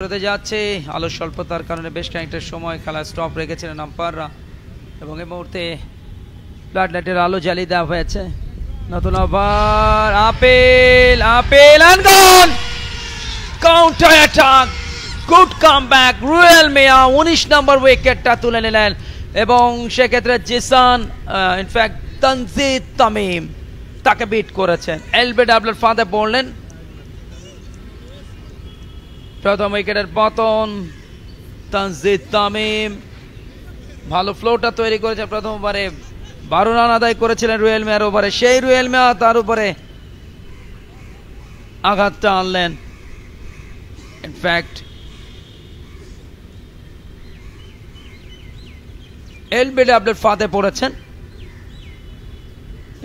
করতে যাচ্ছে আলো স্বল্পতার কারণে বেশ খানিকটা সময় খেলা স্টপ রেখেছিলেন আম্পায়াররা এবং এই মুহূর্তে ফ্লাড লাইটের আলো জ্বালিয়ে দেওয়া হয়েছে। নতুন over appeal appeal and gone counter attack good comeback Ruyel Miah 19 number উইকেটটা তুলে নিলেন এবং সেক্ষেত্রে জিসান ইনফ্যাক্ট তানজিদ তামিম তাকে বিট করেছেন। এলবিডব্লিউর ফাঁদে পড়লেন। প্রথম উইকেটের পতন তানজিদ তামিম ভালো ফ্লোটা তৈরি করেছে। প্রথম ওভারে 12 রান আদায় করেছিলেন রুয়েল মিয়ার ওভারে, সেই রুয়েল মিয়া তার উপরে আঘাতটা আনলেন। ইনফ্যাক্ট এলবিডব্লিউর ফাঁদে পড়েছেন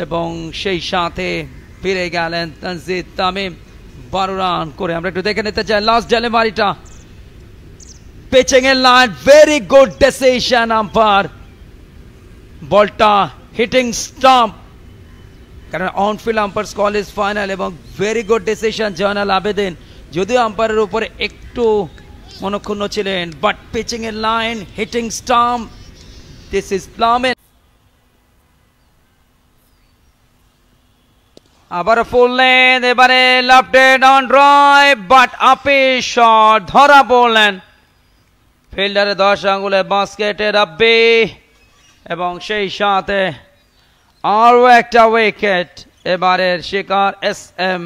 এবং সেই সাথে ফিরে গেলেন তানজিদ তামিম 12 রান করে। আমরা একটু দেখে নিতে চাই লাস্ট ডেলিভারিটা, পিচিং এর line, very good decision umpire, বলটা হিটিং স্টাম্প, কারণ onfield umpire's call is final এবং very good decision Zainal Abedin, যদিও আম্পায়ারের উপরে একটু মনক্ষুণ্ণ ছিলেন, বাট পিচিং এর line, hitting stump, this is plumb. আবার ফুল লেন, এবারে লেফট অন ড্রাইভ বাট আপে শট ধরা পড়লেন ফিল্ডারে 10 আঙ্গুলে বাস্কেটে রাব্বি এবং সেই সাথে আরো একটা উইকেট। এবারের শিকার এস এম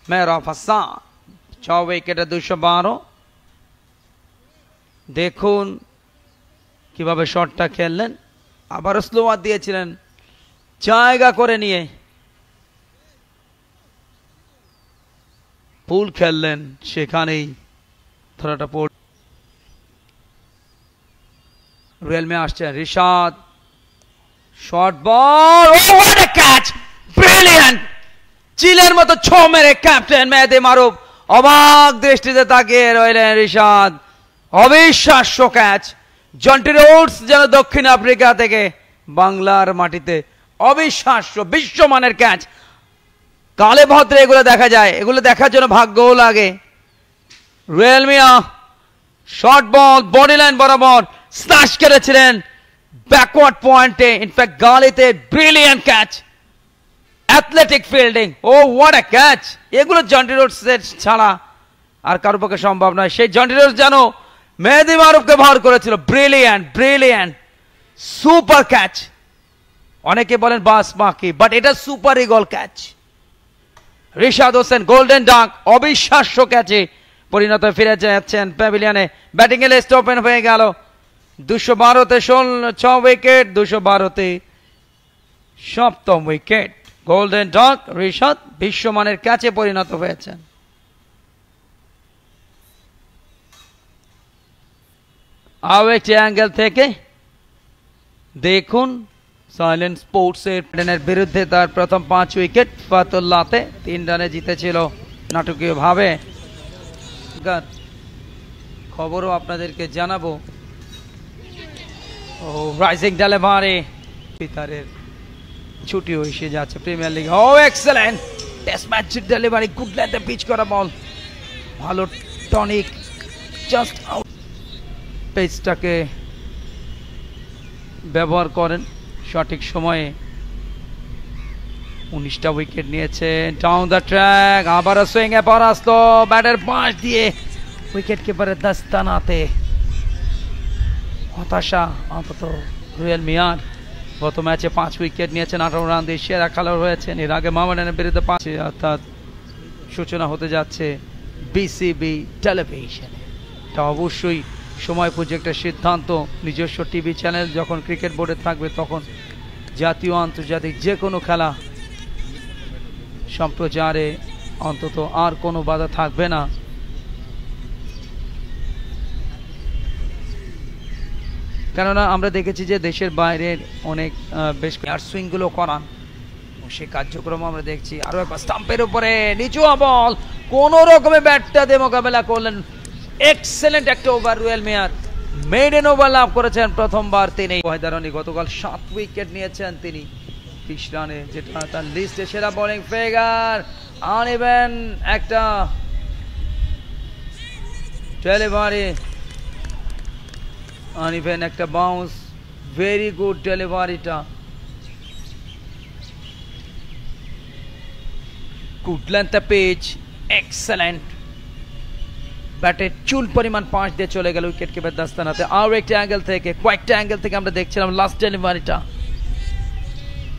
মেহরাব হাসান, 6 উইকেটে 212। দেখুন কিভাবে শটটা খেললেন, আবারও স্লোয়ার দিয়েছিলেন জায়গা করে নিয়ে, পুল খেললেন সেখানেই ধরাটা পড়ল। রুয়েল মিয়া আসছে, Rishad short ball, what a catch, brilliant, চিলের মতো ছো মেরে ক্যাপ্টেন মেহেদী মারুফ অবাক দৃষ্টিতে তাকিয়ে রইলেন। রিশাদ অবিশ্বাস্য ক্যাচ, জন্টি রোডস যেন দক্ষিণ আফ্রিকা থেকে বাংলার মাটিতে অবিশ্বাস্য বিশ্বমানের ক্যাচ। কালে ভদ্রে এগুলো দেখা যায়, এগুলো দেখার জন্য ভাগ্যও লাগে। Ruyel Miah short ball body line বরাবর স্ল্যাশ করেছিলেন ব্যাকওয়ার্ড পয়েন্টে, ইনফ্যাক্ট গালিতে, brilliant catch, athletic fielding, oh what a catch. এগুলো জন্টি রোডস ছাড়া আর কারো পক্ষে সম্ভব নয়। সেই জন্টি রোডস যেন মেহেদী মারুফকে ভার করেছিল। ব্রিলিয়ান্ট ব্রিলিয়ান্ট সুপার ক্যাচ, অনেকে বলেন বাস বাকি, বাট এটা super eagle catch. Rishad Hossain golden duck অবিশ্বাস্য ক্যাচে পরিণত ফিরে যাচ্ছেন প্যাভিলিয়নে। ব্যাটিং এ লিস্ট ওপেন হয়ে গেল। 212তে 6 উইকেট, 212তে 7ম উইকেট। গোল্ডেন ডাক রিশাদ বিশ্বমানের ক্যাচে পরিণত হয়েছেন। আরও একটি অ্যাঙ্গেল থেকে দেখুন সাইলেন্ট স্পোর্টসের বিরুদ্ধে তার প্রথম 5 উইকেট ফাতুল্লাতে 3 রানে জিতেছিল নাটকীয়ভাবে। খবরও আপনাদেরকে জানাবো। ও রাইজিং ডেলিভারি, পিতারের ছুটি এসে যাচ্ছে premier league. Oh excellent test match delivery, good লেন্থে পিচ করা বল, ভালো টনিক, জাস্ট আউট পেসটাকে ব্যবহার করেন সঠিক সময়ে। 19টা উইকেট নিয়েছে ডাউন দ্য ট্র্যাক, আবারও সুইং এ পরাস্ত ব্যাটের পাশ দিয়ে উইকেট কিপারের দাস্তানাতে। হতাশা অন্তত রুয়েল মিয়ার, গত ম্যাচে 5 উইকেট নিয়েছেন, 18 রান দিয়ে সেরা খেলোয়াড় হয়েছেন। এর আগে মোহামেডানের বিরুদ্ধে 5, অর্থাৎ সূচনা হতে যাচ্ছে বিসিবি টেলিভিশনে। এটা অবশ্যই সময় পুজো একটা সিদ্ধান্ত, নিজস্ব টিভি চ্যানেল যখন ক্রিকেট বোর্ডে থাকবে তখন জাতীয় আন্তর্জাতিক যে কোনো খেলা সম্প্রচারে অন্তত আর কোনো বাধা থাকবে না। কেননা আমরা দেখেছি যে দেশের বাইরের অনেক বেশ সুইংগুলো করান, সেই কার্যক্রম আমরা দেখছি। আরো একবার স্টাম্পের উপরে নিচুয়া বল, কোন রকমে ব্যাটটা দিয়ে মোকাবেলা করলেন। এক্সেলেন্ট একটা ওভার রুয়েল মিয়ার, মেডেন ওভার লাভ করেছেন প্রথমবার তিনি। ওয়াহিদারনি গতকাল 7 উইকেট নিয়েছেন তিনি 30 রানে, যেটা তার লিস্টে সেরা বোলিং ফিগার। আনইভেন একটা ডেলিভারি আনিবেন একটা বাউন্স ভেরি গুড ডেলিভারিটা গুড লেন্থ পেজ এক্সেলেন্ট ব্যাটে চুল পরিমাণ 5 দিয়ে চলে গেল উইকেট কিপার দাস্তানাতে আর একটা অ্যাঙ্গেল থেকে কয়েকটা অ্যাঙ্গেল থেকে আমরা দেখছিলাম লাস্ট ডেলিভারিটা